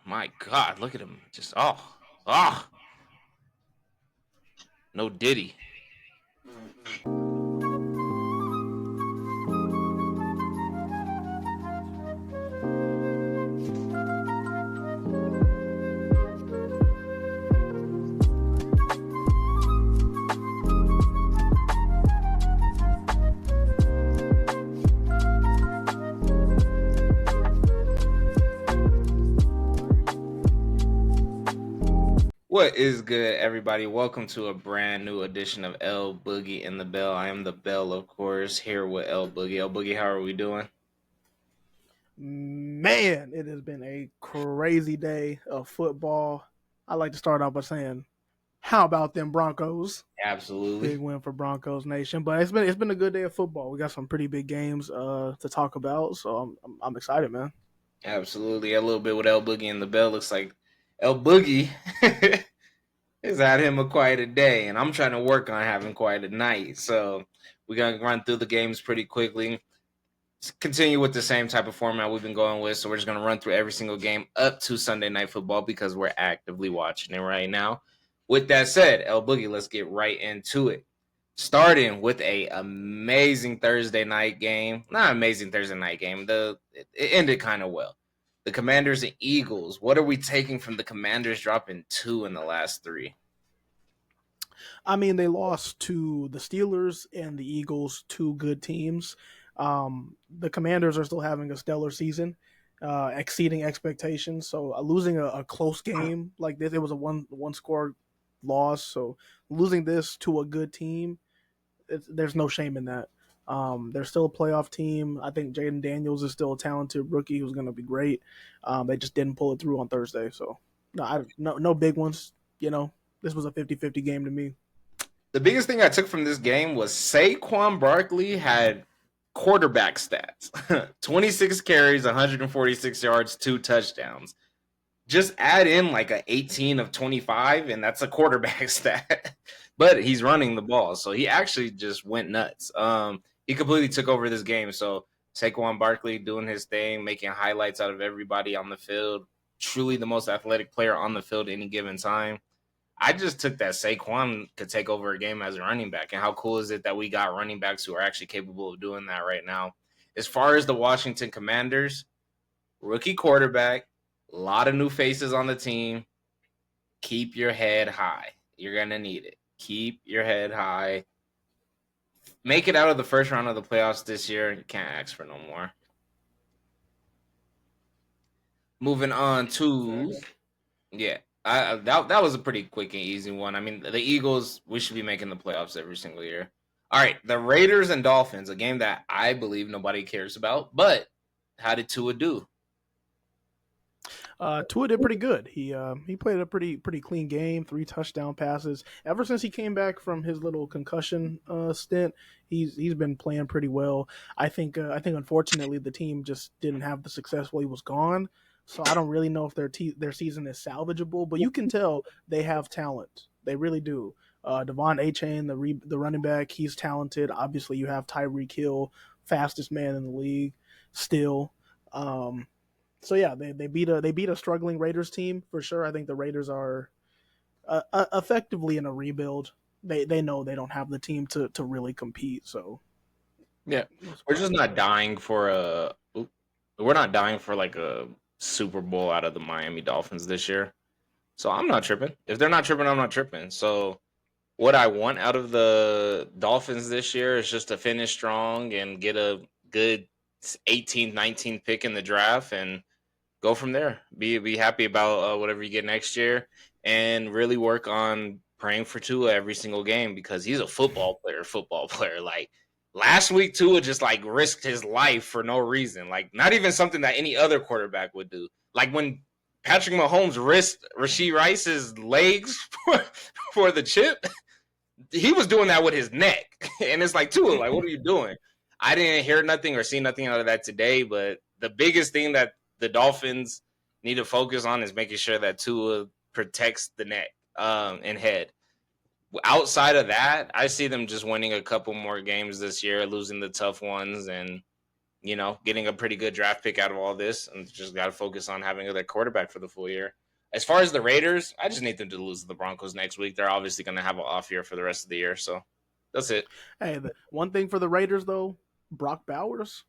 My God, look at him. Just oh, no Diddy. What is good, everybody? Welcome to a brand new edition of L Boogie and the Bell. I am the Bell, of course, here with L Boogie. L Boogie, how are we doing? Man, it has been a crazy day of football. I like to start off by saying, how about them Broncos? Absolutely. Big win for Broncos Nation. But it's been a good day of football. We got some pretty big games to talk about, so I'm excited, man. Absolutely. A little bit with L Boogie and the Bell. Looks like L Boogie has had him a quite a day, and I'm trying to work on having quite a night. So we're going to run through the games pretty quickly. Continue with the same type of format we've been going with. So we're just going to run through every single game up to Sunday Night Football because we're actively watching it right now. With that said, L Boogie, let's get right into it. Starting with a amazing Thursday night game. Not amazing Thursday night game. It ended kind of well. The Commanders and Eagles. What are we taking from the Commanders dropping 2 in the last 3? I mean, they lost to the Steelers and the Eagles, two good teams. The Commanders are still having a stellar season, exceeding expectations. So losing a close game like this, it was a one score loss. So losing this to a good team, there's no shame in that. They're still a playoff team. I think Jaden Daniels is still a talented rookie who's going to be great. They just didn't pull it through on Thursday. So no big ones. This was a 50-50 game to me. The biggest thing I took from this game was Saquon Barkley had quarterback stats 26 carries, 146 yards, 2 touchdowns. Just add in like a 18 of 25, and that's a quarterback stat. But he's running the ball, so he actually just went nuts. He completely took over this game. So Saquon Barkley doing his thing, making highlights out of everybody on the field. Truly the most athletic player on the field any given time. I just took that Saquon could take over a game as a running back. And how cool is it that we got running backs who are actually capable of doing that right now? As far as the Washington Commanders, rookie quarterback, a lot of new faces on the team. Keep your head high. You're going to need it. Keep your head high. Make it out of the first round of the playoffs this year. You can't ask for no more. Moving on to, yeah. That was a pretty quick and easy one. I mean, the Eagles, we should be making the playoffs every single year. All right, the Raiders and Dolphins, a game that I believe nobody cares about. But how did Tua do? Tua did pretty good. He played a pretty clean game, 3 touchdown passes. Ever since he came back from his little concussion stint, he's been playing pretty well. I think unfortunately the team just didn't have the success while he was gone. So I don't really know if their season is salvageable, but you can tell they have talent. They really do. Devon Achane, the running back, he's talented. Obviously, you have Tyreek Hill, fastest man in the league, still. So yeah, they beat a struggling Raiders team for sure. I think the Raiders are effectively in a rebuild. They know they don't have the team to really compete. So Yeah, we're just not dying for we're not dying for like a Super Bowl out of the Miami Dolphins this year. So I'm not tripping. If they're not tripping, I'm not tripping. So what I want out of the Dolphins this year is just to finish strong and get a good 18th, 19th pick in the draft and go from there. Be happy about whatever you get next year and really work on praying for Tua every single game because he's a football player. Football player. Like last week, Tua just like risked his life for no reason. Like not even something that any other quarterback would do. Like when Patrick Mahomes risked Rashee Rice's legs for the chip, he was doing that with his neck. And it's like, Tua, like, what are you doing? I didn't hear nothing or see nothing out of that today, but the biggest thing that the Dolphins need to focus on is making sure that Tua protects the neck and head. Outside of that, I see them just winning a couple more games this year, losing the tough ones, and getting a pretty good draft pick out of all this, and just got to focus on having their quarterback for the full year. As far as the Raiders, I just need them to lose to the Broncos next week. They're obviously going to have an off year for the rest of the year, so that's it. Hey, the one thing for the Raiders though, Brock Bowers,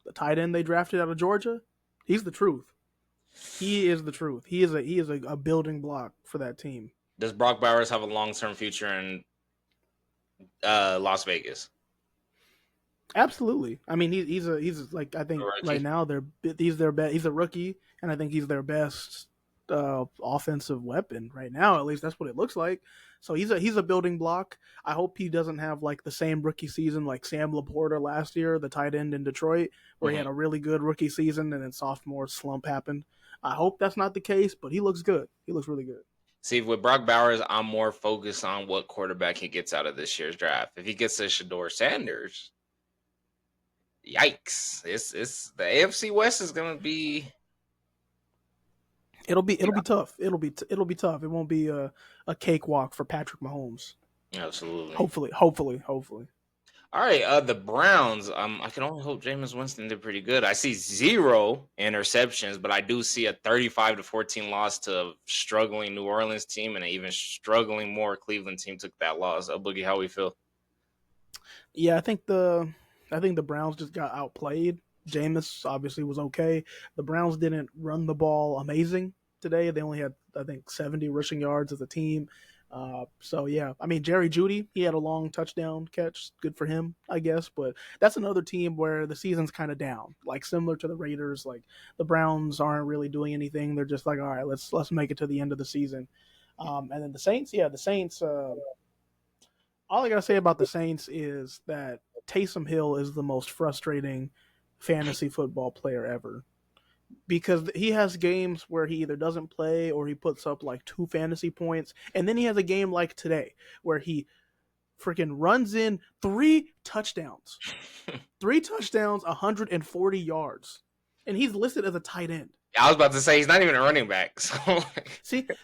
the tight end they drafted out of Georgia, he's the truth. He is the truth. He is a building block for that team. Does Brock Bowers have a long-term future in Las Vegas? Absolutely. I mean, he's like I think right now he's a rookie, and I think he's their best offensive weapon right now. At least that's what it looks like. So he's a building block. I hope he doesn't have like the same rookie season like Sam Laporta last year, the tight end in Detroit, where he had a really good rookie season and then sophomore slump happened. I hope that's not the case, but he looks good. He looks really good. See, with Brock Bowers, I'm more focused on what quarterback he gets out of this year's draft. If he gets a Shador Sanders, yikes! It's the AFC West is gonna be. It'll be tough. It'll be tough. It won't be a cakewalk for Patrick Mahomes. Absolutely. Hopefully. All right, the Browns. I can only hope Jameis Winston did pretty good. I see 0 interceptions, but I do see a 35-14 loss to a struggling New Orleans team, and an even struggling more Cleveland team took that loss. Boogie, how we feel? Yeah, I think the Browns just got outplayed. Jameis obviously was okay. The Browns didn't run the ball amazing today. They only had, I think, 70 rushing yards as a team. So yeah, I mean, Jerry Jeudy, he had a long touchdown catch. Good for him, I guess. But that's another team where the season's kind of down, like similar to the Raiders. Like the Browns aren't really doing anything. They're just like, all right, let's make it to the end of the season. And then the Saints, the Saints. All I gotta say about the Saints is that Taysom Hill is the most frustrating fantasy football player ever, because he has games where he either doesn't play or he puts up like 2 fantasy points, and then he has a game like today where he freaking runs in 3 touchdowns, 140 yards, and he's listed as a tight end. I was about to say he's not even a running back. So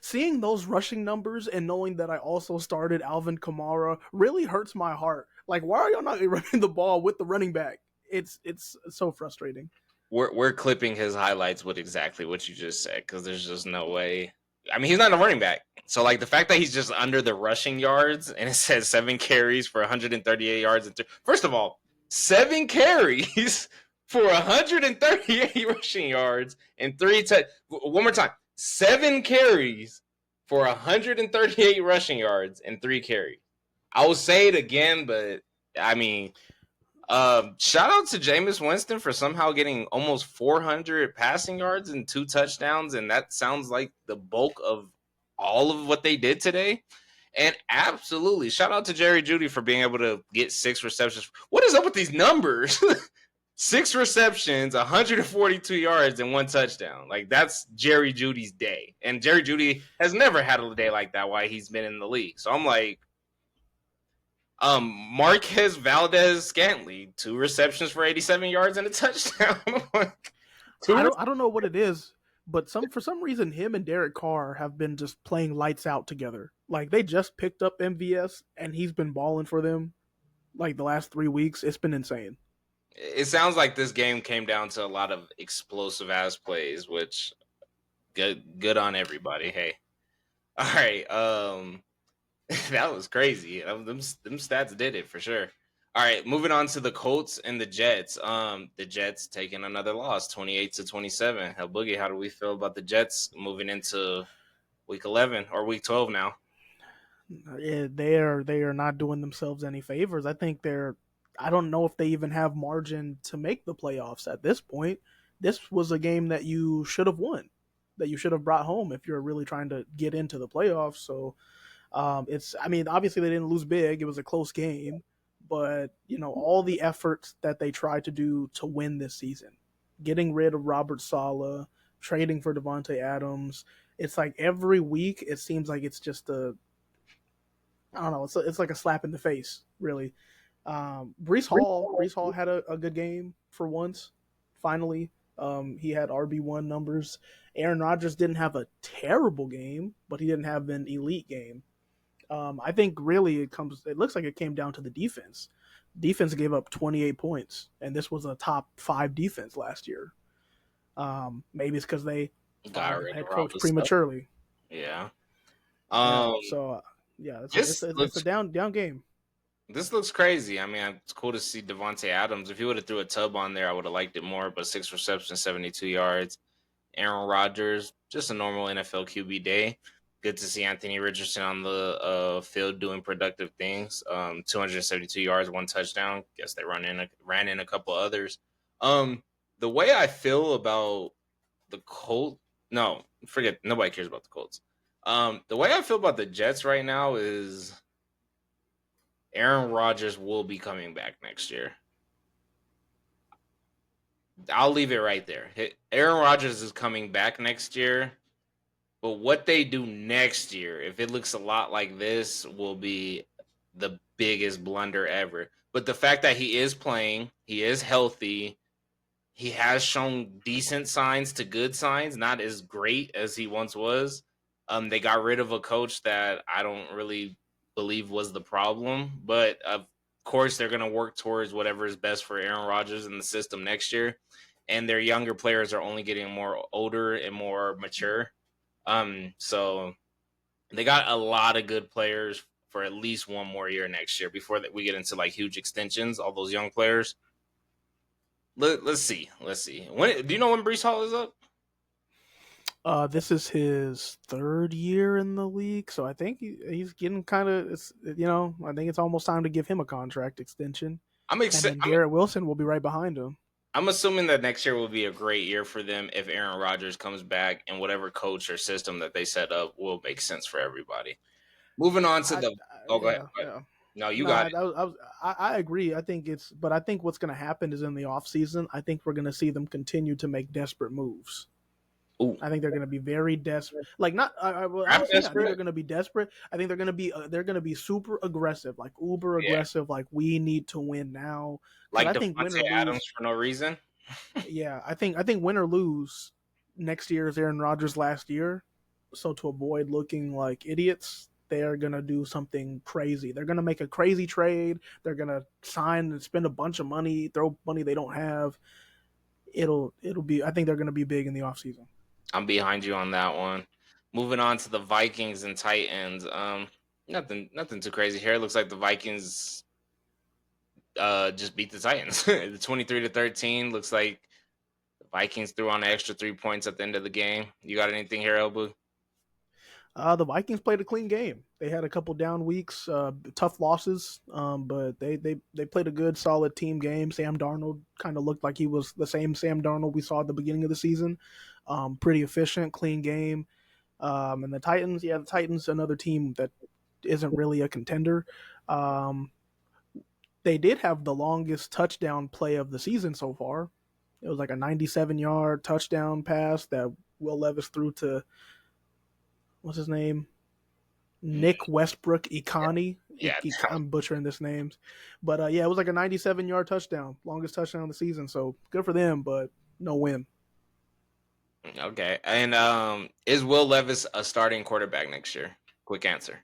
seeing those rushing numbers and knowing that I also started Alvin Kamara really hurts my heart. Like, why are y'all not running the ball with the running back? It's so frustrating. We're clipping his highlights with exactly what you just said, because there's just no way. I mean, he's not a running back. So, like, the fact that he's just under the rushing yards and it says 7 carries for 138 yards. First of all, 7 carries for 138 rushing yards and 3 one more time. 7 carries for 138 rushing yards and 3 carries. I will say it again, but, I mean... shout out to Jameis Winston for somehow getting almost 400 passing yards and 2 touchdowns, and that sounds like the bulk of all of what they did today. And absolutely, shout out to Jerry Jeudy for being able to get 6 receptions. What is up with these numbers? 6 receptions, 142 yards, and 1 touchdown. Like, that's Jerry Jeudy's day. And Jerry Jeudy has never had a day like that while he's been in the league. So I'm like, Marquez Valdez-Scantling, 2 receptions for 87 yards and a touchdown. I don't know what it is, but for some reason him and Derek Carr have been just playing lights out together. Like, they just picked up MVS and he's been balling for them like the last 3 weeks. It's been insane. It sounds like this game came down to a lot of explosive ass plays, which good on everybody. Hey. All right, that was crazy. Them stats did it for sure. All right, moving on to the Colts and the Jets. The Jets taking another loss, 28-27. Boogie, how do we feel about the Jets moving into week 11 or week 12 now? Yeah, they are not doing themselves any favors. I think I don't know if they even have margin to make the playoffs at this point. This was a game that you should have won, that you should have brought home if you're really trying to get into the playoffs. So I mean, obviously they didn't lose big. It was a close game, but all the efforts that they tried to do to win this season, getting rid of Robert Saleh, trading for Devontae Adams. It's like every week it seems like it's just I don't know. It's like a slap in the face, really. Breece Hall had a good game for once. Finally, he had RB1 numbers. Aaron Rodgers didn't have a terrible game, but he didn't have an elite game. I think really it looks like it came down to the defense, Defense gave up 28 points, and this was a top 5 defense last year. Maybe it's because they Got fired the rid of head coach Robo's stuff. prematurely. Yeah. Yeah, Um. so yeah, This it's a looks down game. this looks crazy. I mean, it's cool to see Devontae Adams. If he would have threw a tub on there, I would have liked it more. But 6 receptions, 72 yards. Aaron Rodgers, just a normal NFL QB day. Good to see Anthony Richardson on the field doing productive things. 272 yards, 1 touchdown. Guess they ran in a couple others. The way I feel about the Colts, no, forget, nobody cares about the Colts. The way I feel about the Jets right now is Aaron Rodgers will be coming back next year. I'll leave it right there. Aaron Rodgers is coming back next year. But what they do next year, if it looks a lot like this, will be the biggest blunder ever. But the fact that he is playing, he is healthy, he has shown decent signs to good signs, not as great as he once was. They got rid of a coach that I don't really believe was the problem, but of course they're going to work towards whatever is best for Aaron Rodgers in the system next year. And their younger players are only getting more older and more mature. So they got a lot of good players for at least one more year next year before that we get into like huge extensions. All those young players. Let's see. Let's see. When do you know when Brees Hall is up? This is his 3rd year in the league, so I think he's getting kind of, I think it's almost time to give him a contract extension. I'm And excited. then Garrett Wilson will be right behind him. I'm assuming that next year will be a great year for them if Aaron Rodgers comes back and whatever coach or system that they set up will make sense for everybody. Moving on to the. Oh, go ahead. Yeah, Go ahead. yeah. No, you No, got it. I agree. But I think what's going to happen is in the offseason, I think we're going to see them continue to make desperate moves. Ooh, I think they're going to be very desperate. Like not, well, I'm honestly, I think they're desperate. going to be desperate. I think they're going to be super aggressive, like uber Yeah, aggressive. Like we need to win now because like I think win Devontae or Adams lose. for no reason. Yeah, I think win or lose, next year is Aaron Rodgers' last year. So to avoid looking like idiots, they are gonna do something crazy. They're gonna make a crazy trade. They're gonna sign and spend a bunch of money, throw money they don't have. It'll be. I think they're gonna be big in the offseason. I'm behind you on that one. Moving on to the Vikings and Titans. Nothing too crazy here. It looks like the Vikings just beat the Titans. The 23-13. Looks like the Vikings threw on an extra 3 points at the end of the game. You got anything here, Elbu? The Vikings played a clean game. They had a couple down weeks, tough losses, but they played a good, solid team game. Sam Darnold kind of looked like he was the same Sam Darnold we saw at the beginning of the season. Pretty efficient, clean game. And the Titans, another team that isn't really a contender. Um, they did have the longest touchdown play of the season so far. It was like a 97-yard touchdown pass that Will Levis threw to, what's his name? Nick Westbrook Ikani. Yeah, I'm butchering this names, but yeah, it was like a 97-yard touchdown, longest touchdown of the season. So good for them, but no win. okay. And is Will Levis a starting quarterback next year? Quick answer.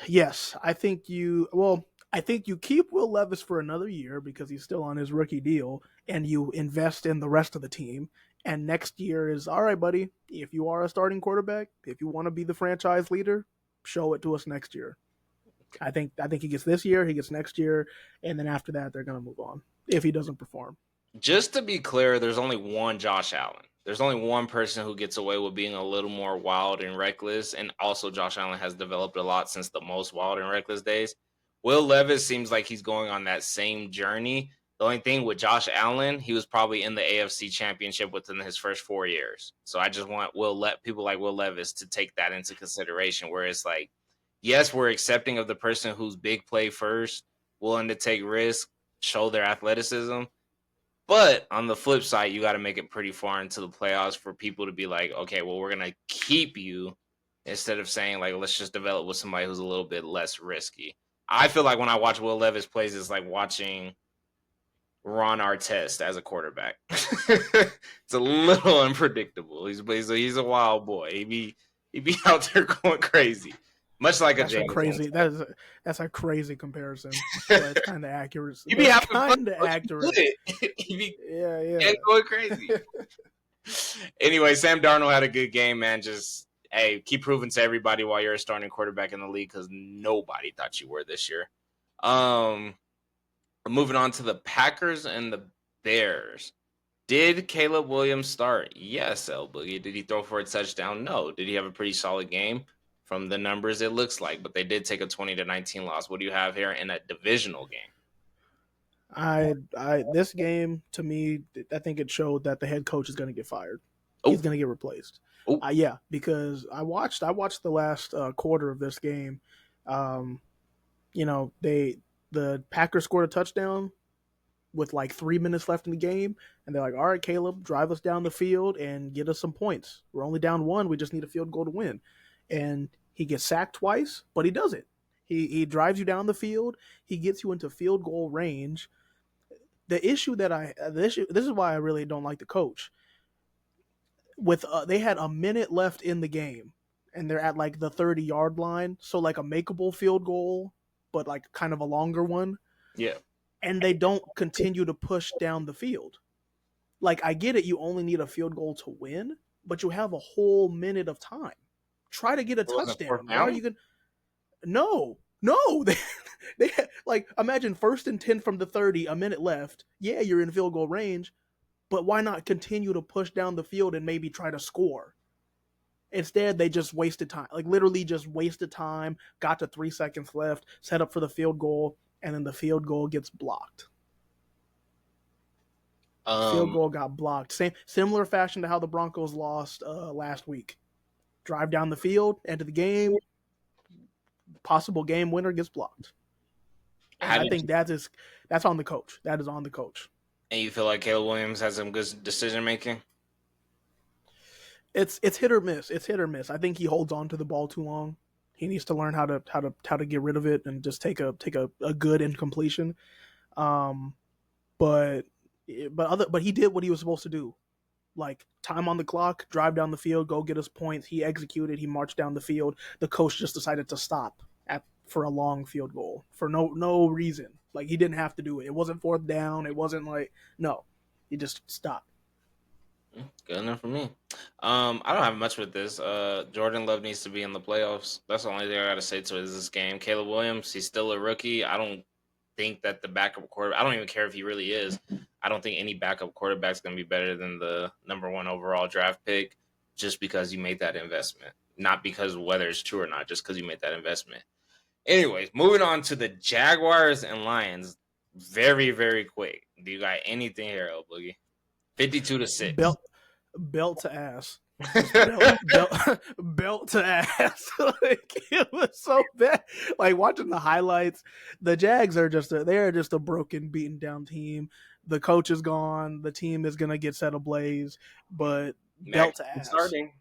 Yes, I think you. Well, I think you keep Will Levis for another year because he's still on his rookie deal, and you invest in the rest of the team. And next year is all right, buddy. If you are a starting quarterback, if you want to be the franchise leader, show it to us next year. I think he gets this year, he gets next year, and then after that, they're gonna move on if he doesn't perform. Just to be clear, there's only one Josh Allen. There's only one person who gets away with being a little more wild and reckless, and also Josh Allen has developed a lot since the most wild and reckless days. Will Levis seems like he's going on that same journey. The only thing with Josh Allen, he was probably in the AFC Championship within his first 4 years. So I just want people like Will Levis to take that into consideration. Where it's like, yes, we're accepting of the person who's big play first, willing to take risks, show their athleticism. But on the flip side, you got to make it pretty far into the playoffs for people to be like, okay, well, we're going to keep you instead of saying, like, let's just develop with somebody who's a little bit less risky. I feel like when I watch Will Levis plays, it's like watching Ron Artest as a quarterback. It's a little unpredictable. He's a wild boy. He be out there going crazy. Much like a That's a James crazy. Winston. That's a crazy comparison, but it's kind of accurate. You be It's having fun. kind of Bro. You accurate. good. You be Yeah. going crazy. Anyway, Sam Darnold had a good game, man. Just hey, keep proving to everybody why you're a starting quarterback in the league because nobody thought you were this year. Moving on to the Packers and the Bears. Did Caleb Williams start? Yes, L Boogie. Did he throw for a touchdown? No. Did he have a pretty solid game? From the numbers, it looks like, but they did take a 20-19 loss. What do you have here in a divisional game? This game to me, I think it showed that the head coach is going to get fired. Oh. He's going to get replaced. Yeah, because I watched the last quarter of this game. The Packers scored a touchdown with like 3 minutes left in the game, and they're like, "All right, Caleb, drive us down the field and get us some points. We're only down 1. We just need a field goal to win." And he gets sacked twice, but he does it. He drives you down the field. He gets you into field goal range. This is why I really don't like the coach. They had a minute left in the game, and they're at like the 30-yard line, so like a makeable field goal, but like kind of a longer one. Yeah. And they don't continue to push down the field. Like, I get it, you only need a field goal to win, but you have a whole minute of time. Try to get a touchdown. How are you going? No. They like, imagine 1st and 10 from the 30, a minute left. Yeah, you're in field goal range, but why not continue to push down the field and maybe try to score? Instead, they just wasted time. Like, literally just wasted time, got to 3 seconds left, set up for the field goal, and then the field goal gets blocked. Field goal got blocked. Similar fashion to how the Broncos lost last week. Drive down the field, enter the game, possible game winner gets blocked. I think that's on the coach. That is on the coach. And you feel like Caleb Williams has some good decision making? It's hit or miss. I think he holds on to the ball too long. He needs to learn how to get rid of it and just take a good incompletion. But he did what he was supposed to do. Like, time on the clock, drive down the field, go get his points. He executed. He marched down the field. The coach just decided to stop for a long field goal for no reason. Like, he didn't have to do it. It wasn't 4th down. It wasn't like, no, he just stopped. Good enough for me. I don't have much with this. Jordan Love needs to be in the playoffs. That's the only thing I got to say to this game. Caleb Williams, he's still a rookie. I don't think that the backup quarterback, I don't even care if he really is. I don't think any backup quarterback is going to be better than the number 1 overall draft pick just because you made that investment. Not because whether it's true or not, just because you made that investment. Anyways, moving on to the Jaguars and Lions. Very, very quick. Do you got anything here, El Boogie? 52-6. Belt to ass. Belt to ass. Like, it was so bad. Like, watching the highlights, the Jags are just a broken, beaten down team. The coach is gone. The team is gonna get set ablaze. But belt to ass. Starting.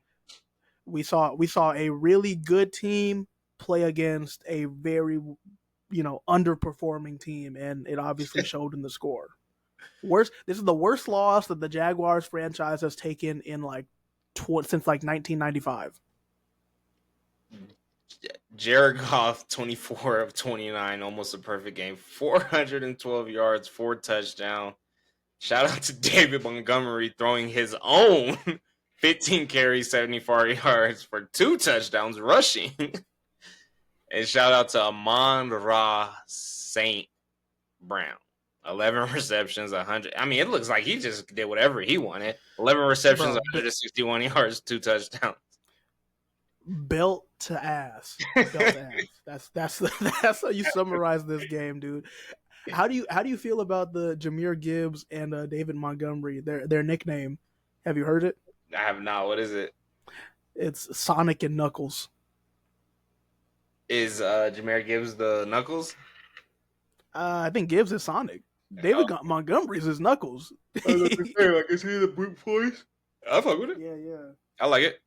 We saw a really good team play against a very, underperforming team, and it obviously showed in the score. This is the worst loss that the Jaguars franchise has taken in since 1995. Jared Goff, 24 of 29, almost a perfect game. 412 yards, 4 touchdowns. Shout out to David Montgomery throwing his own 15 carries, 74 yards for 2 touchdowns rushing. And shout out to Amon-Ra St. Brown. 11 receptions, 100. I mean, it looks like he just did whatever he wanted. 11 receptions, 161 yards, 2 touchdowns. Belt to ass. Belt to ass. That's how you summarize this game, dude. How do you feel about the Jahmyr Gibbs and David Montgomery? Their nickname. Have you heard it? I have not. What is it? It's Sonic and Knuckles. Is Jahmyr Gibbs the Knuckles? I think Gibbs is Sonic. David Montgomery's his Knuckles. I was going to say, like, is he the brute force? I fuck with it. Yeah. I like it.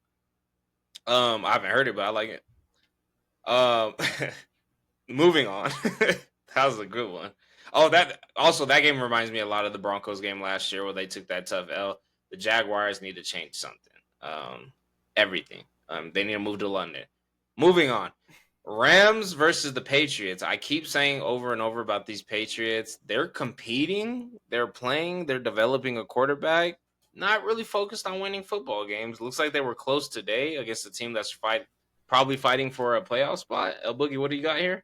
I haven't heard it, but I like it. Moving on. That was a good one. Oh, that game reminds me a lot of the Broncos game last year where they took that tough L. The Jaguars need to change something. Everything. They need to move to London. Moving on. Rams versus the Patriots. I keep saying over and over about these Patriots. They're competing, they're playing, they're developing a quarterback. Not really focused on winning football games. Looks like they were close today against a team that's probably fighting for a playoff spot. El Boogie, what do you got here?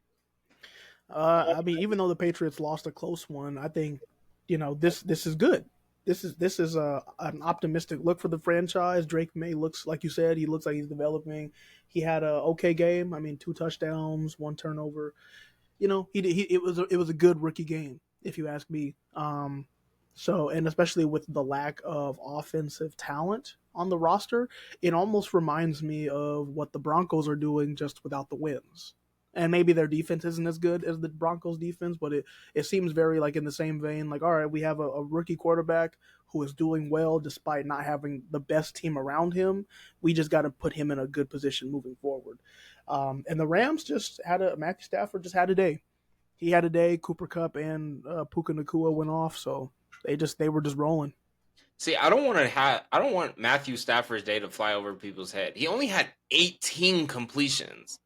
I mean, even though the Patriots lost a close one, I think this is good. This is an optimistic look for the franchise. Drake May looks like you said. He looks like he's developing. He had a okay game. I mean, 2 touchdowns, 1 turnover. It was a good rookie game, if you ask me. So, and especially with the lack of offensive talent on the roster, it almost reminds me of what the Broncos are doing just without the wins. And maybe their defense isn't as good as the Broncos defense, but it seems very like in the same vein. Like, all right, we have a rookie quarterback who is doing well despite not having the best team around him. We just got to put him in a good position moving forward. And the Rams just Matthew Stafford just had a day. He had a day. Cooper Kupp and Puka Nacua went off, so they were just rolling. See, I don't want Matthew Stafford's day to fly over people's head. He only had 18 completions.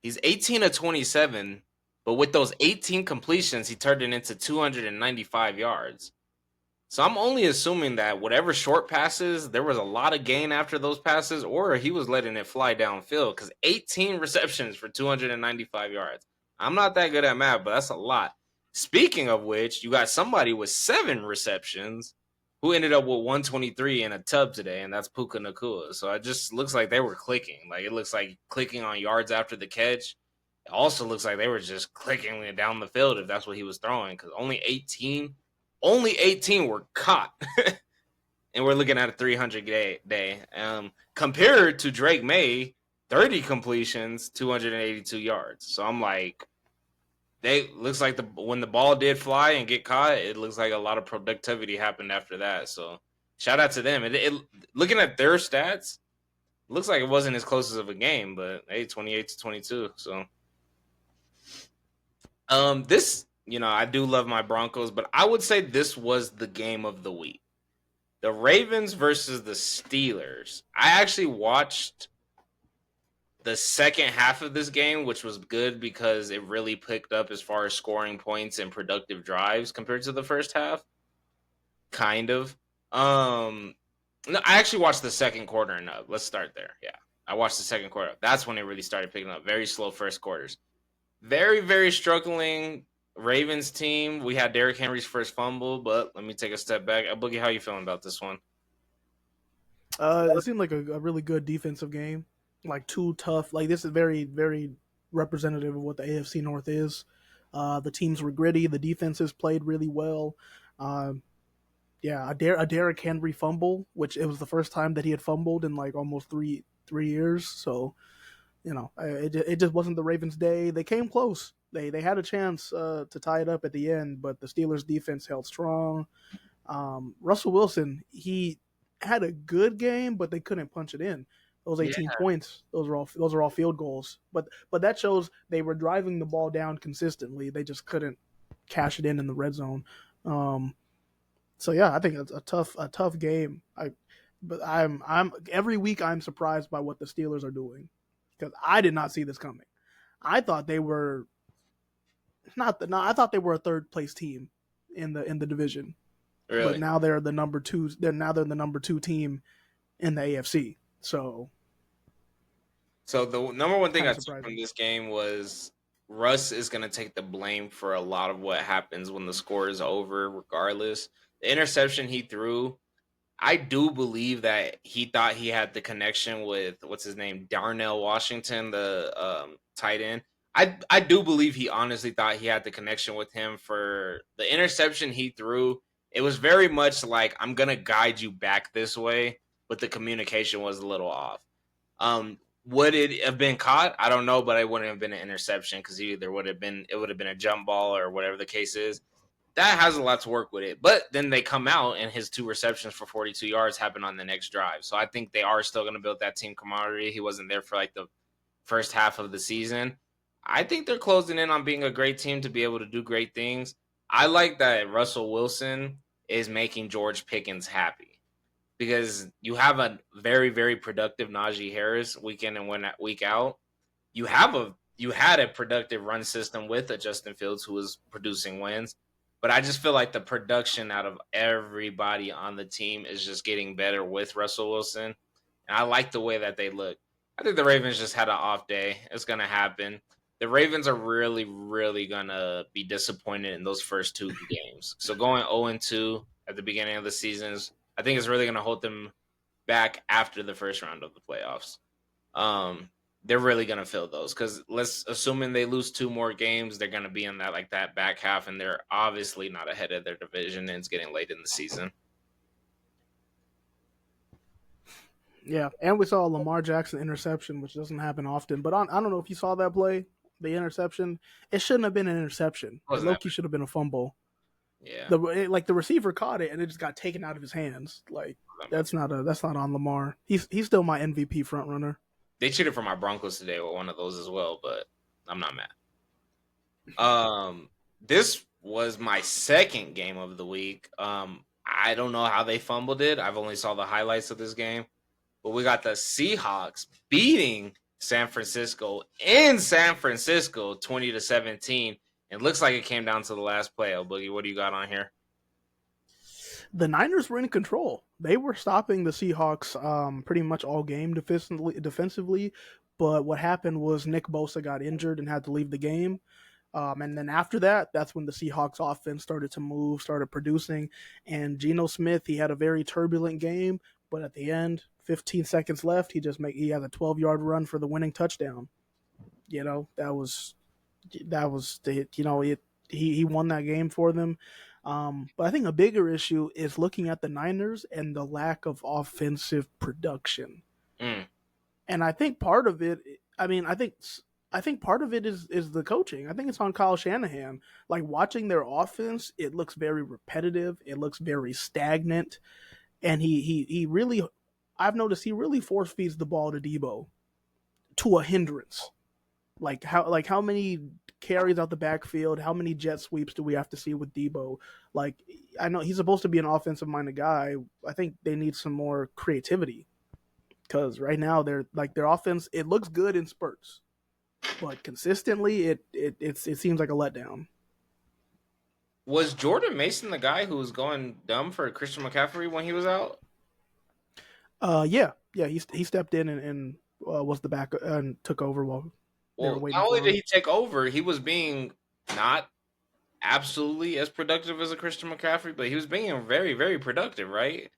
He's 18 of 27, but with those 18 completions, he turned it into 295 yards. So I'm only assuming that whatever short passes, there was a lot of gain after those passes, or he was letting it fly downfield because 18 receptions for 295 yards. I'm not that good at math, but that's a lot. Speaking of which, you got somebody with 7 receptions who ended up with 123 in a tub today, and that's Puka Nacua. So it just looks like they were clicking. Like it looks like clicking on yards after the catch. It also looks like they were just clicking down the field if that's what he was throwing, because only 18 were caught. And we're looking at a 300 day. Compared to Drake May, 30 completions, 282 yards. So I'm like, looks like when the ball did fly and get caught, it looks like a lot of productivity happened after that. So shout out to them. Looking at their stats, looks like it wasn't as close as of a game, but hey, 28-22. So this, I do love my Broncos, but I would say this was the game of the week. The Ravens versus the Steelers. I actually watched the second half of this game, which was good because it really picked up as far as scoring points and productive drives compared to the first half. Kind of. No, I actually watched the second quarter and up. Let's start there. Yeah. I watched the second quarter. That's when it really started picking up. Very slow first quarters. Very, very struggling Ravens team. We had Derrick Henry's first fumble, but let me take a step back. Boogie, how you feeling about this one? It seemed like a really good defensive game. Like two tough. Like this is very very representative of what the AFC North is. The teams were gritty. The defenses played really well. Yeah, a Derrick Henry fumble, which it was the first time that he had fumbled in like almost three years. So it just wasn't the Ravens' day. They came close. They had a chance to tie it up at the end, but the Steelers' defense held strong. Russell Wilson, he had a good game, but they couldn't punch it in. Those 18 points, those are all field goals. But that shows they were driving the ball down consistently. They just couldn't cash it in the red zone. So yeah, I think it's a tough game. But I'm every week I'm surprised by what the Steelers are doing because I did not see this coming. I thought they were I thought they were a third place team in the division. Really? But now they're the number 2. They're the number 2 team in the AFC. So the number one thing I took surprising from this game was Russ is going to take the blame for a lot of what happens when the score is over, regardless. The interception he threw, I do believe that he thought he had the connection with what's his name, Darnell Washington, the tight end. I do believe he honestly thought he had the connection with him for the interception he threw. It was very much like, I'm gonna guide you back this way, but the communication was a little off. Would it have been caught? I don't know, but it wouldn't have been an interception because it would have been a jump ball or whatever the case is. That has a lot to work with it. But then they come out and his 2 receptions for 42 yards happen on the next drive. So I think they are still going to build that team camaraderie. He wasn't there for like the first half of the season. I think they're closing in on being a great team to be able to do great things. I like that Russell Wilson is making George Pickens happy because you have a very, very productive Najee Harris week in and week out. you had a productive run system with a Justin Fields who was producing wins. But I just feel like the production out of everybody on the team is just getting better with Russell Wilson. And I like the way that they look. I think the Ravens just had an off day. It's going to happen. The Ravens are really, really going to be disappointed in those first two games. So going 0-2 at the beginning of the seasons, I think it's really going to hold them back after the first round of the playoffs. They're really going to fill those because let's assuming they lose two more games, they're going to be in that back half, and they're obviously not ahead of their division, and it's getting late in the season. Yeah, and we saw a Lamar Jackson interception, which doesn't happen often. But I don't know if you saw that play, the interception. It shouldn't have been an interception. It low-key should have been a fumble. Yeah, the receiver caught it and it just got taken out of his hands. Like that's not on Lamar. He's still my MVP front runner. They cheated for my Broncos today with one of those as well, but I'm not mad. This was my second game of the week. I don't know how they fumbled it. I've only saw the highlights of this game. But we got the Seahawks beating San Francisco in San Francisco 20-17. It looks like it came down to the last play. Oh, Boogie, what do you got on here? The Niners were in control. They were stopping the Seahawks pretty much all game defensively. But what happened was Nick Bosa got injured and had to leave the game. And then after that, that's when the Seahawks offense started to move, started producing. And Geno Smith, he had a very turbulent game. But at the end, 15 seconds left, he had a 12-yard run for the winning touchdown. You know, that was he won that game for them. But I think a bigger issue is looking at the Niners and the lack of offensive production. And I think part of it, I think part of it is the coaching. I think it's on Kyle Shanahan. Like watching their offense, it looks very repetitive. It looks very stagnant. And he really, I've noticed he really force feeds the ball to Debo to a hindrance. Like how many carries out the backfield, how many jet sweeps do we have to see with Debo? Like I know he's supposed to be an offensive minded guy. I think they need some more creativity because right now their offense, it looks good in spurts, but consistently it seems like a letdown. Was Jordan Mason the guy who was going dumb for Christian McCaffrey when he was out? Yeah, he stepped in and was the back and took over while they were waiting. Not only for did him. he take over, he was being not absolutely as productive as a Christian McCaffrey, but he was being very, very productive, right?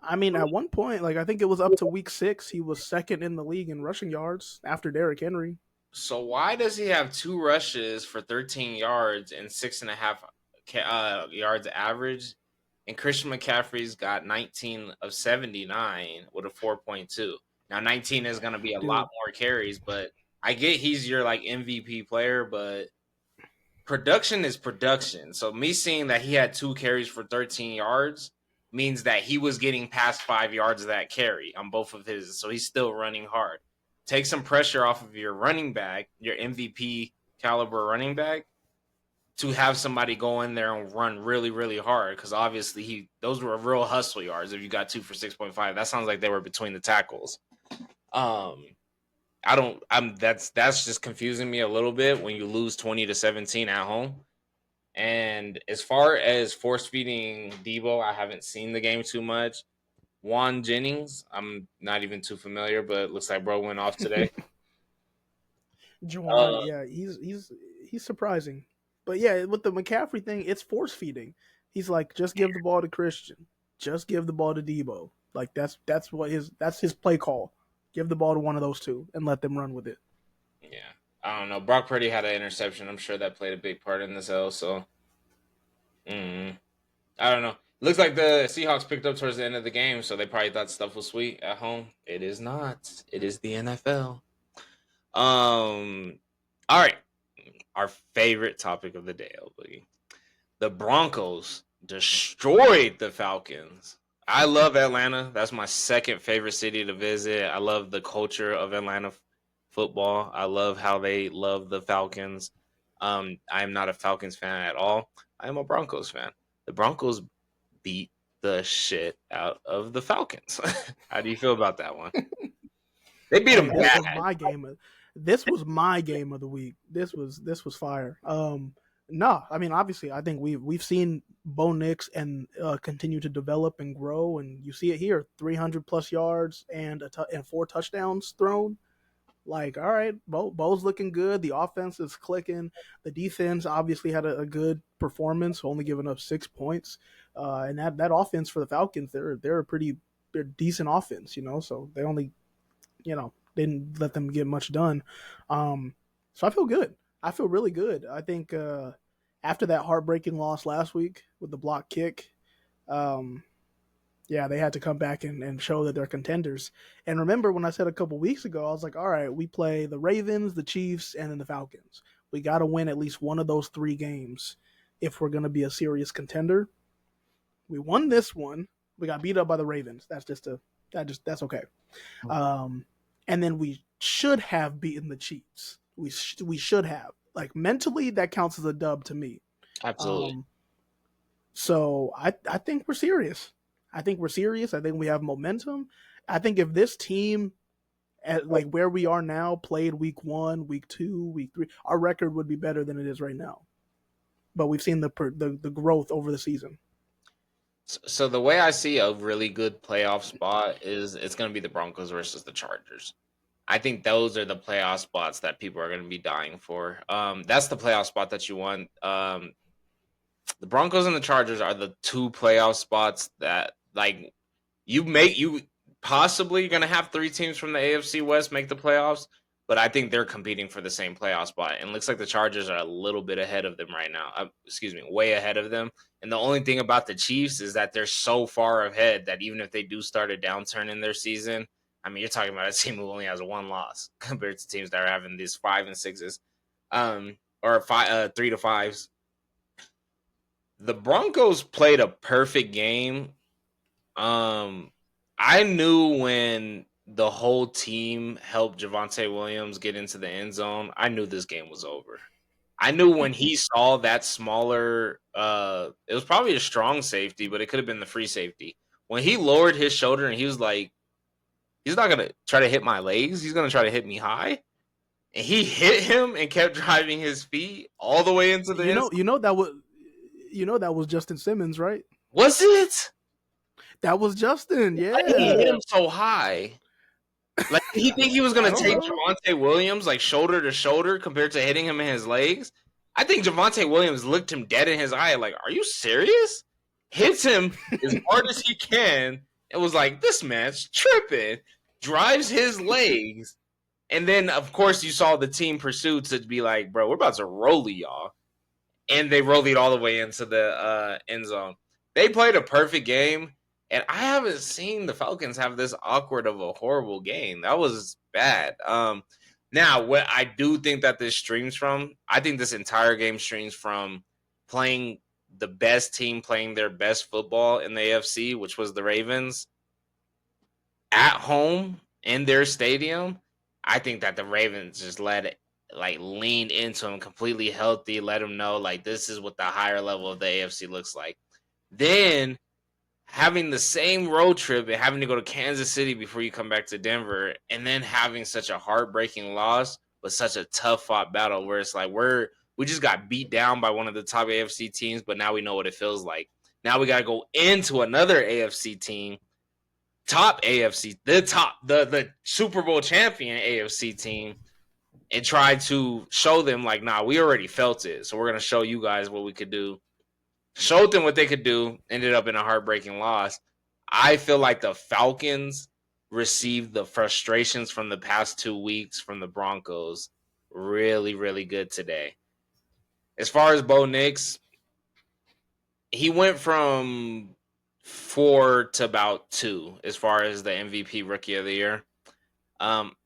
I mean, at one point, like I think it was up to week 6, he was second in the league in rushing yards after Derrick Henry. So why does he have 2 rushes for 13 yards and 6.5 yards average? And Christian McCaffrey's got 19 of 79 with a 4.2. Now 19 is going to be a lot more carries, but I get he's your like MVP player, but production is production. So me seeing that he had 2 carries for 13 yards means that he was getting past 5 yards of that carry on both of his. So he's still running hard. Take some pressure off of your running back, your MVP caliber running back, to have somebody go in there and run really, really hard. Because obviously those were real hustle yards. If you got 2 for 6.5, that sounds like they were between the tackles. That's just confusing me a little bit when you lose 20-17 at home. And as far as force feeding Debo, I haven't seen the game too much. Juan Jennings, I'm not even too familiar, but it looks like bro went off today. Juwan, yeah, he's surprising. But yeah, with the McCaffrey thing, it's force feeding. He's like, just give the ball to Christian. Just give the ball to Debo. Like that's his play call. Give the ball to one of those two and let them run with it. Yeah. I don't know. Brock Purdy had an interception. I'm sure that played a big part in this L, so I don't know. Looks like the Seahawks picked up towards the end of the game, so they probably thought stuff was sweet at home. It is not. It is the NFL. All right. Our favorite topic of the day, Boogie. The Broncos destroyed the Falcons. I love Atlanta. That's my second favorite city to visit. I love the culture of Atlanta football. I love how they love the Falcons. I am not a Falcons fan at all. I am a Broncos fan. The Broncos beat the shit out of the Falcons. How do you feel about that one? They beat them bad. This was my game of the week. This was fire. No, I mean obviously I think we've seen Bo Nix and continue to develop and grow, and you see it here: 300 plus yards and and 4 touchdowns thrown. Like, all right, Bo's looking good. The offense is clicking. The defense obviously had a good performance, only giving up 6 points. And that offense for the Falcons, they're decent offense, So they only didn't let them get much done. So I feel good. I feel really good. I think after that heartbreaking loss last week with the block kick, um, yeah, they had to come back and show that they're contenders. And remember when I said a couple weeks ago, I was like, all right, we play the Ravens, the Chiefs, and then the Falcons. We got to win at least one of those 3 games if we're going to be a serious contender. We won this one. We got beat up by the Ravens. That's okay. And then we should have beaten the Chiefs. We should have. Like mentally, that counts as a dub to me. Absolutely. So I think we're serious. I think we have momentum. I think if this team, at like where we are now, played week 1, week 2, week 3, our record would be better than it is right now. But we've seen the growth over the season. So the way I see a really good playoff spot is it's going to be the Broncos versus the Chargers. I think those are the playoff spots that people are going to be dying for. That's the playoff spot that you want. The Broncos and the Chargers are the 2 playoff spots that like you possibly going to have 3 teams from the AFC West make the playoffs, but I think they're competing for the same playoff spot. And it looks like the Chargers are a little bit ahead of them right now. Way ahead of them. And the only thing about the Chiefs is that they're so far ahead that even if they do start a downturn in their season, I mean, you're talking about a team who only has 1 loss compared to teams that are having these 5 and 6s, or 3 to 5s. The Broncos played a perfect game. I knew when the whole team helped Javonte Williams get into the end zone, I knew this game was over. I knew when he saw that smaller, it was probably a strong safety, but it could have been the free safety. When he lowered his shoulder and he was like, he's not going to try to hit my legs. He's going to try to hit me high. And he hit him and kept driving his feet all the way into the end zone. That was Justin Simmons, right? Was it? That was Justin, yeah. He hit him so high. Like, did he think he was going to take Javonte Williams, like, shoulder to shoulder compared to hitting him in his legs? I think Javonte Williams looked him dead in his eye, like, are you serious? Hits him as hard as he can, and was like, this man's tripping. Drives his legs. And then, of course, you saw the team pursue to be like, bro, we're about to roll y'all. And they rolled it all the way into the end zone. They played a perfect game. And I haven't seen the Falcons have this awkward of a horrible game. That was bad. Now, what I do think that this streams from, I think this entire game streams from playing the best team, playing their best football in the AFC, which was the Ravens, at home in their stadium. I think that the Ravens just leaned into them completely healthy, let them know, like, this is what the higher level of the AFC looks like. Then having the same road trip and having to go to Kansas City before you come back to Denver, and then having such a heartbreaking loss, but such a tough fought battle where it's like we just got beat down by one of the top AFC teams, but now we know what it feels like. Now we got to go into another AFC team, the Super Bowl champion AFC team, and try to show them like, nah, we already felt it, so we're gonna show you guys what we could do. Showed them what they could do, ended up in a heartbreaking loss. I feel like the Falcons received the frustrations from the past 2 weeks from the Broncos really, really good today. As far as Bo Nix, he went from 4 to about 2 as far as the MVP Rookie of the Year.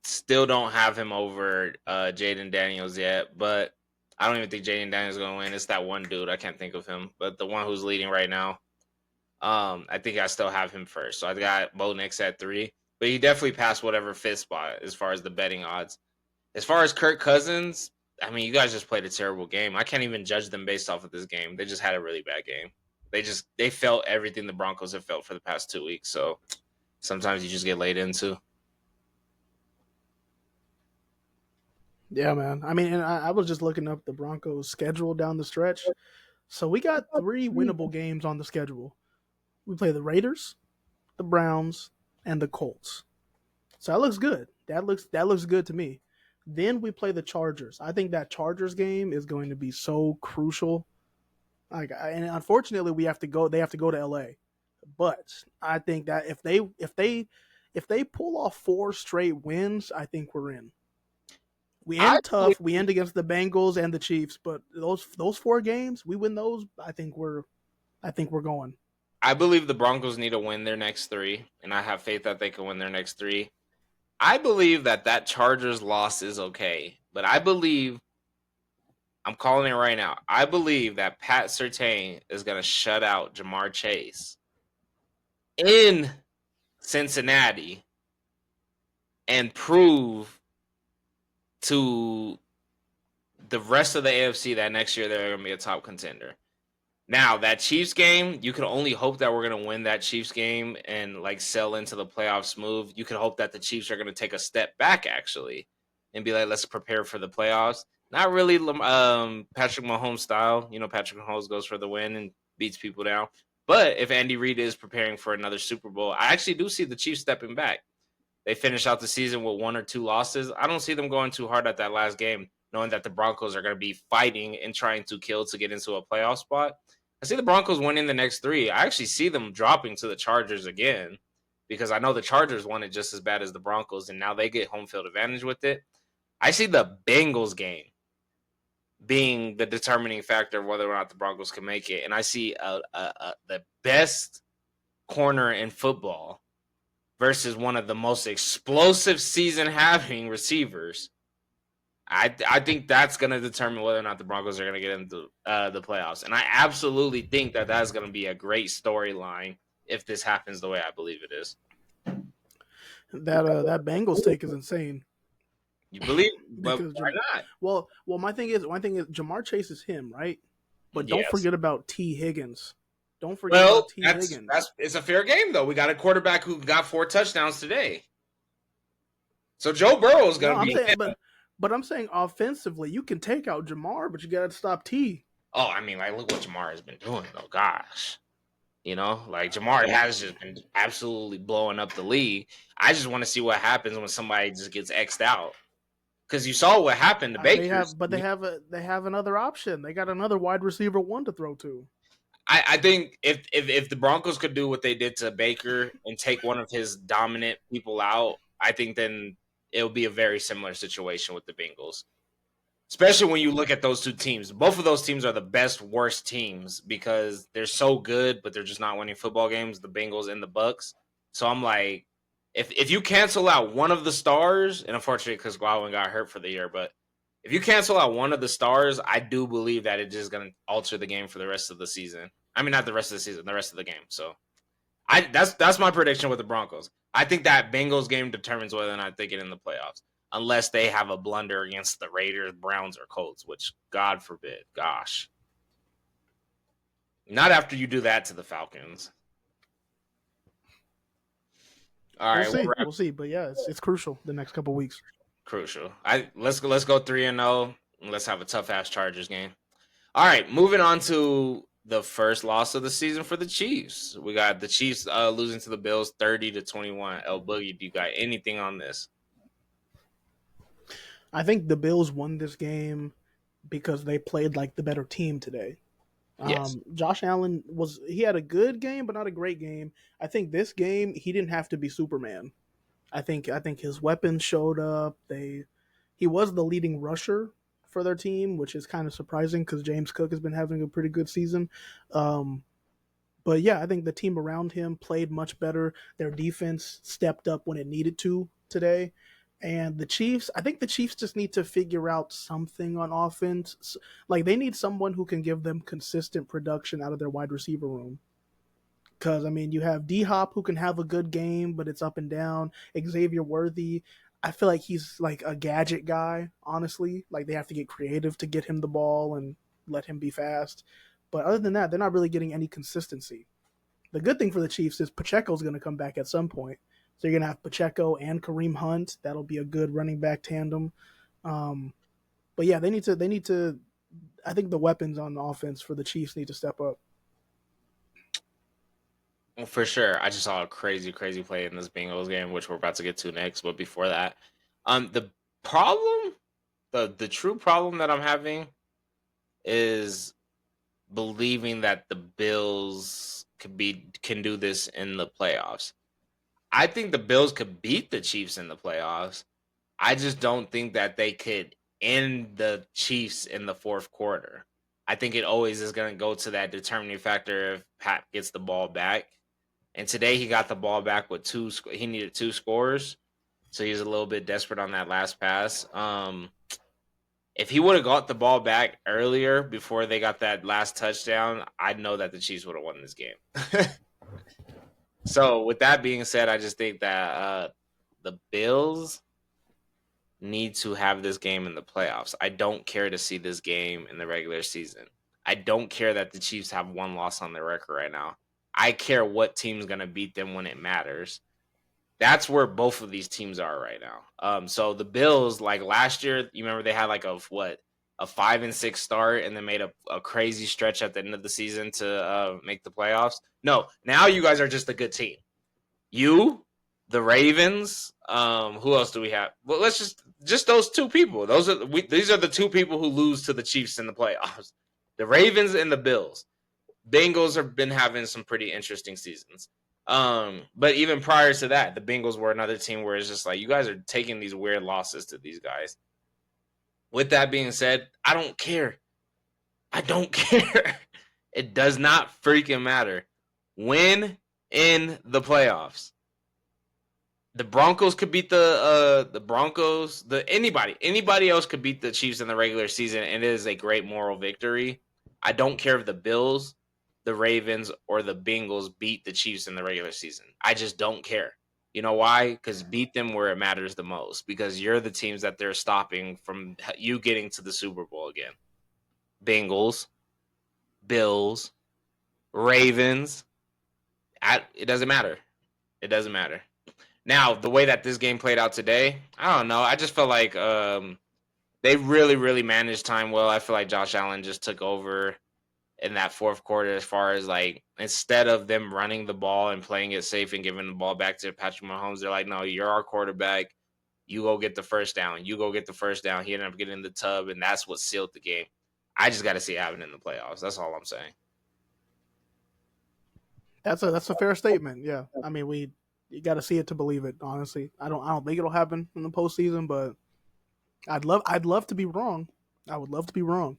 Still don't have him over Jaden Daniels yet, but I don't even think Jaden Daniels is going to win. It's that one dude. I can't think of him, but the one who's leading right now. I think I still have him first. So I got Bo Nix at 3, but he definitely passed whatever 5th spot as far as the betting odds. As far as Kirk Cousins, I mean, you guys just played a terrible game. I can't even judge them based off of this game. They just had a really bad game. They felt everything the Broncos have felt for the past 2 weeks. So sometimes you just get laid into. Yeah, man. I mean, and I was just looking up the Broncos' schedule down the stretch. So we got three winnable games on the schedule. We play the Raiders, the Browns, and the Colts. So that looks good. That looks good to me. Then we play the Chargers. I think that Chargers game is going to be so crucial. And unfortunately, we have to go. They have to go to LA. But I think that if they pull off four straight wins, I think we're in. We I end tough. We end against the Bengals and the Chiefs, but those four games, we win those. I think we're going. I believe the Broncos need to win their next three, and I have faith that they can win their next three. I believe that Chargers loss is okay, but I believe I'm calling it right now. I believe that Pat Surtain is going to shut out Jamar Chase in Cincinnati and prove to the rest of the AFC that next year they're going to be a top contender. Now, that Chiefs game, you can only hope that we're going to win that Chiefs game and like sell into the playoffs smooth. You can hope that the Chiefs are going to take a step back actually and be like, let's prepare for the playoffs. Not really Patrick Mahomes style. You know, Patrick Mahomes goes for the win and beats people down. But if Andy Reid is preparing for another Super Bowl, I actually do see the Chiefs stepping back. They finish out the season with 1 or 2 losses. I don't see them going too hard at that last game, knowing that the Broncos are going to be fighting and trying to kill to get into a playoff spot. I see the Broncos winning the next three. I actually see them dropping to the Chargers again because I know the Chargers won it just as bad as the Broncos, and now they get home field advantage with it. I see the Bengals game being the determining factor of whether or not the Broncos can make it, and I see the best corner in football versus one of the most explosive season-having receivers. I think that's going to determine whether or not the Broncos are going to get into the playoffs. And I absolutely think that that's going to be a great storyline if this happens the way I believe it is. That Bengals take is insane. You believe? But Because why not? my thing is Jamar Chase is him, right? But don't Yes. forget about T Higgins. Don't forget Well, about T that's Higgins. it's a fair game though. We got a quarterback who got 4 touchdowns today. So Joe Burrow is No, going to I'm be saying, him. but I'm saying offensively, you can take out Jamar, but you got to stop T. Oh, I mean, like look what Jamar has been doing though. Gosh. You know, like Jamar has just been absolutely blowing up the league. I just want to see what happens when somebody just gets X'd out. Because you saw what happened to They Baker's. have, but they have another option. They got another wide receiver one to throw to. I think if the Broncos could do what they did to Baker and take one of his dominant people out, I think then it'll be a very similar situation with the Bengals. Especially when you look at those two teams. Both of those teams are the best, worst teams because they're so good, but they're just not winning football games, the Bengals and the Bucks. So I'm like, if you cancel out one of the stars, and unfortunately because Godwin got hurt for the year, but if you cancel out one of the stars, I do believe that it's just gonna alter the game for the rest of the season. I mean not the rest of the season, the rest of the game. So that's my prediction with the Broncos. I think that Bengals game determines whether or not they get in the playoffs unless they have a blunder against the Raiders, Browns, or Colts, which God forbid. Gosh. Not after you do that to the Falcons. All We'll right, see. We'll see. But yeah, it's crucial the next couple weeks. crucial. Let's go 3-0 and let's have a tough ass Chargers game. All right, moving on to the first loss of the season for the Chiefs. We got the Chiefs losing to the Bills 30-21. El Boogie, do you got anything on this? I think the Bills won this game because they played like the better team today. Yes. Josh Allen he had a good game, but not a great game. I think this game he didn't have to be Superman. I think his weapons showed up. He was the leading rusher for their team, which is kind of surprising because James Cook has been having a pretty good season. But yeah, I think the team around him played much better. Their defense stepped up when it needed to today. And the Chiefs, I think the Chiefs just need to figure out something on offense. Like they need someone who can give them consistent production out of their wide receiver room. Because, I mean, you have D Hop who can have a good game, but it's up and down. Xavier Worthy, I feel like he's like a gadget guy, honestly. Like they have to get creative to get him the ball and let him be fast. But other than that, they're not really getting any consistency. The good thing for the Chiefs is Pacheco's going to come back at some point. So you're going to have Pacheco and Kareem Hunt. That'll be a good running back tandem. But yeah, they need to. I think the weapons on the offense for the Chiefs need to step up. Well, for sure. I just saw a crazy, crazy play in this Bengals game, which we're about to get to next. But before that, the problem, the true problem that I'm having is believing that the Bills can do this in the playoffs. I think the Bills could beat the Chiefs in the playoffs. I just don't think that they could end the Chiefs in the fourth quarter. I think it always is going to go to that determining factor if Pat gets the ball back. And today he got the ball back with two. He needed two scores, so he's a little bit desperate on that last pass. If he would have got the ball back earlier before they got that last touchdown, I'd know that the Chiefs would have won this game. So with that being said, I just think that the Bills need to have this game in the playoffs. I don't care to see this game in the regular season. I don't care that the Chiefs have one loss on their record right now. I care what team's going to beat them when it matters. That's where both of these teams are right now. So the Bills, like last year, you remember they had like a 5-6 start and then made a crazy stretch at the end of the season to make the playoffs. No, now you guys are just a good team. You, the Ravens. Who else do we have? Well, let's just those two people. These are the two people who lose to the Chiefs in the playoffs. The Ravens and the Bills. Bengals have been having some pretty interesting seasons. But even prior to that, the Bengals were another team where it's just like you guys are taking these weird losses to these guys. With that being said, I don't care. I don't care. It does not freaking matter. Win in the playoffs. The Broncos could beat the Broncos. Anybody else could beat the Chiefs in the regular season, and it is a great moral victory. I don't care if the Bills, the Ravens, or the Bengals beat the Chiefs in the regular season. I just don't care. You know why? Because beat them where it matters the most. Because you're the teams that they're stopping from you getting to the Super Bowl again. Bengals, Bills, Ravens. It doesn't matter. It doesn't matter. Now, the way that this game played out today, I don't know. I just felt like they really, really managed time well. I feel like Josh Allen just took over in that fourth quarter as far as like instead of them running the ball and playing it safe and giving the ball back to Patrick Mahomes, they're like, no, you're our quarterback. You go get the first down. You go get the first down. He ended up getting in the tub, and that's what sealed the game. I just got to see it happen in the playoffs. That's all I'm saying. That's a fair statement. Yeah, I mean you got to see it to believe it. Honestly, I don't think it'll happen in the postseason, but I'd love to be wrong. I would love to be wrong.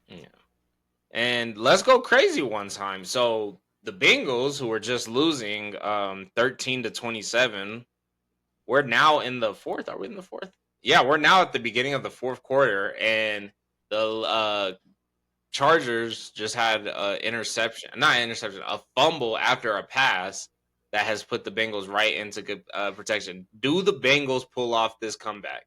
Yeah. And let's go crazy one time. So the Bengals, who were just losing 13-27, we're now in the fourth. Are we in the fourth? Yeah, we're now at the beginning of the fourth quarter, and the Chargers just had a fumble after a pass that has put the Bengals right into good protection. Do the Bengals pull off this comeback?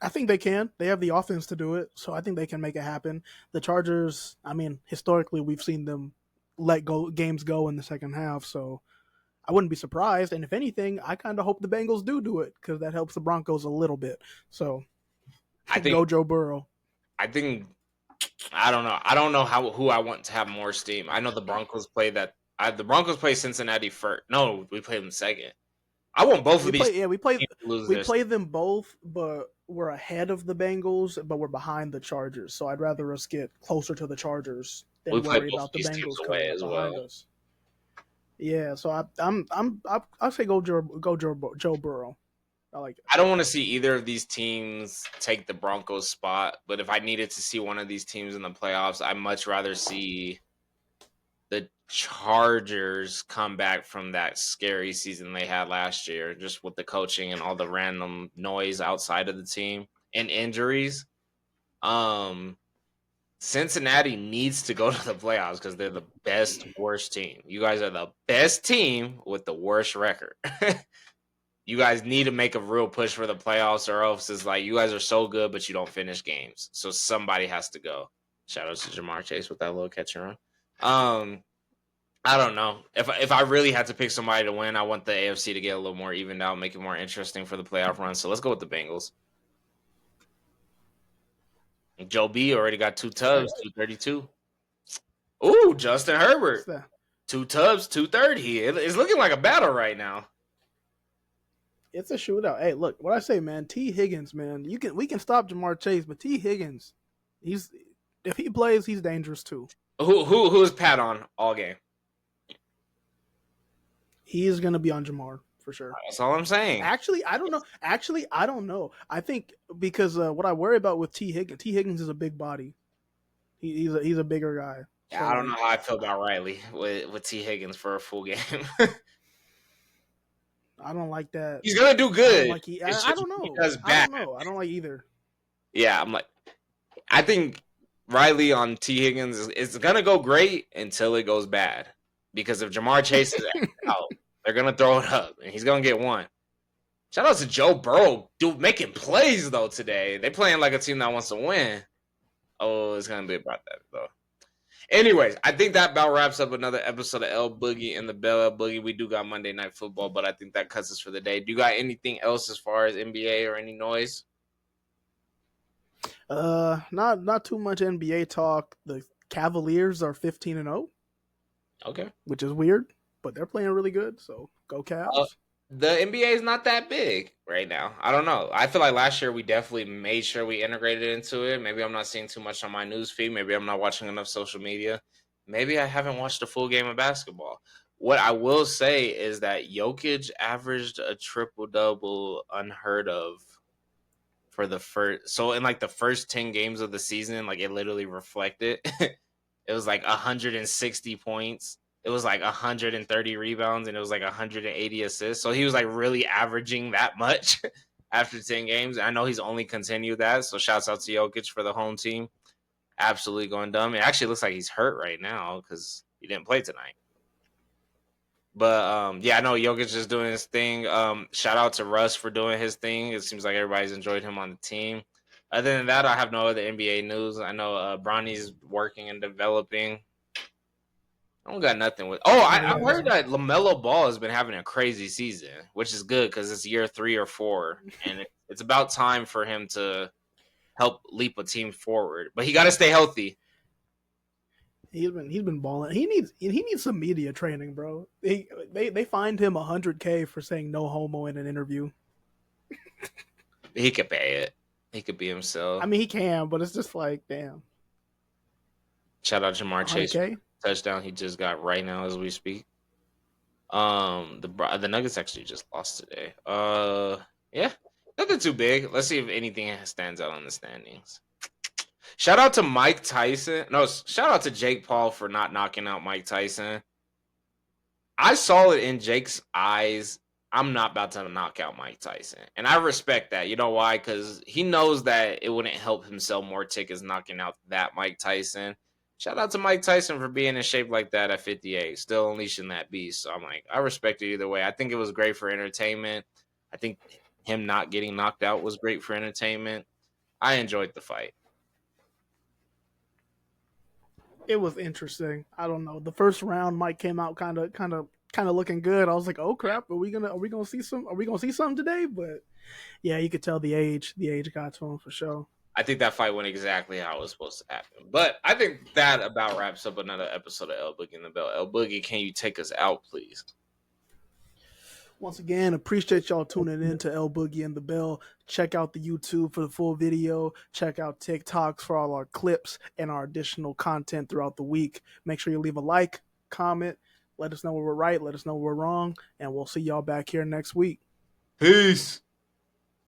I think they can. They have the offense to do it, so I think they can make it happen. The Chargers, I mean, historically we've seen them let games go in the second half, so I wouldn't be surprised. And if anything, I kind of hope the Bengals do it because that helps the Broncos a little bit. So I think go Joe Burrow. I think I don't know. I don't know who I want to have more steam. I know the Broncos play the Broncos play Cincinnati first. No, we play them second. I want both of these. We play them both, but we're ahead of the Bengals, but we're behind the Chargers. So I'd rather us get closer to the Chargers than worry about the Bengals coming up behind us. Yeah, so I'll say go Joe Burrow. I like it. I don't want to see either of these teams take the Broncos spot, but if I needed to see one of these teams in the playoffs, I'd much rather see the Chargers come back from that scary season they had last year, just with the coaching and all the random noise outside of the team and injuries. Cincinnati needs to go to the playoffs because they're the worst team. You guys are the best team with the worst record. You guys need to make a real push for the playoffs, or else it's like you guys are so good, but you don't finish games. So somebody has to go. Shout out to Jamar Chase with that little catch and run. I don't know. If I really had to pick somebody to win, I want the AFC to get a little more evened out, make it more interesting for the playoff run. So let's go with the Bengals. Joe B already got 2 Hey, tubs, 232. Ooh, Justin what's Herbert, that? 2 tubs, 230. It's looking like a battle right now. It's a shootout. Hey, look, what I say, man. T. Higgins, man. We can stop Jamar Chase, but T. Higgins, he's if he plays, he's dangerous too. Who is Pat on all game? He is gonna be on Jamar for sure. That's all I'm saying. Actually, I don't know. Actually, I don't know. I think because what I worry about with T. Higgins is a big body. He's a bigger guy. Yeah, So I don't know like, how I feel about Riley with T Higgins for a full game. I don't like that. He's gonna do I don't good. like. It's I just don't when he know. does I bad. don't know. I don't like either. Yeah, I'm like, I think Riley on T Higgins is gonna go great until it goes bad. Because if Jamar Chase is out, they're gonna throw it up and he's gonna get one. Shout out to Joe Burrow, dude, making plays though today. They playing like a team that wants to win. Oh, it's gonna be about that though. Anyways, I think that about wraps up another episode of El Boogie and the Bell El Boogie. We do got Monday Night Football, but I think that cuts us for the day. Do you got anything else as far as NBA or any noise? Not too much NBA talk. The Cavaliers are 15-0, Okay. which is weird, but they're playing really good. So go Uh, Cavs. the NBA is not that big right now. I don't know. I feel like last year we definitely made sure we integrated into it. Maybe I'm not seeing too much on my news feed. Maybe I'm not watching enough social media. Maybe I haven't watched a full game of basketball. What I will say is that Jokic averaged a triple double unheard of for the first. So in like the first 10 games of the season, like it literally reflected. It was like 160 points. It was like 130 rebounds and it was like 180 assists. So he was like really averaging that much after 10 games. I know he's only continued that. So shouts out to Jokic for the home team. Absolutely going dumb. It actually looks like he's hurt right now because he didn't play tonight. But yeah, I know Jokic is doing his thing. Shout out to Russ for doing his thing. It seems like everybody's enjoyed him on the team. Other than that, I have no other NBA news. I know Bronny's working and developing. I don't got nothing with. Oh, I Yeah. heard that LaMelo Ball has been having a crazy season, which is good because it's year 3 or 4, and it's about time for him to help leap a team forward. But he got to stay healthy. He's been balling. He needs some media training, bro. They fined him $100K for saying no homo in an interview. He could pay it. He could be himself. I mean, he can, but it's just like, damn, Shout out Jamar Chase 100K. touchdown he just got right now as we speak. The Nuggets actually just lost today. Yeah, nothing too big. Let's see if anything stands out on the standings. Shout out to Mike Tyson. No, shout out to Jake Paul for not knocking out Mike Tyson. I saw it in Jake's eyes. I'm not about to knock out Mike Tyson. And I respect that. You know why? Because he knows that it wouldn't help him sell more tickets knocking out that Mike Tyson. Shout out to Mike Tyson for being in shape like that at 58, still unleashing that beast. So I'm like, I respect it either way. I think it was great for entertainment. I think him not getting knocked out was great for entertainment. I enjoyed the fight. It was interesting. I don't know. The first round, Mike came out kind of looking good. I was like, oh crap, are we gonna see something today? But yeah, you could tell the age got to him for sure. I think that fight went exactly how it was supposed to happen. But I think that about wraps up another episode of El Boogie and the Bell. El Boogie, can you take us out, please? Once again, appreciate y'all tuning in to El Boogie and the Bell. Check out the YouTube for the full video. Check out TikToks for all our clips and our additional content throughout the week. Make sure you leave a like, comment, let us know where we're right, let us know where we're wrong, and we'll see y'all back here next week. Peace.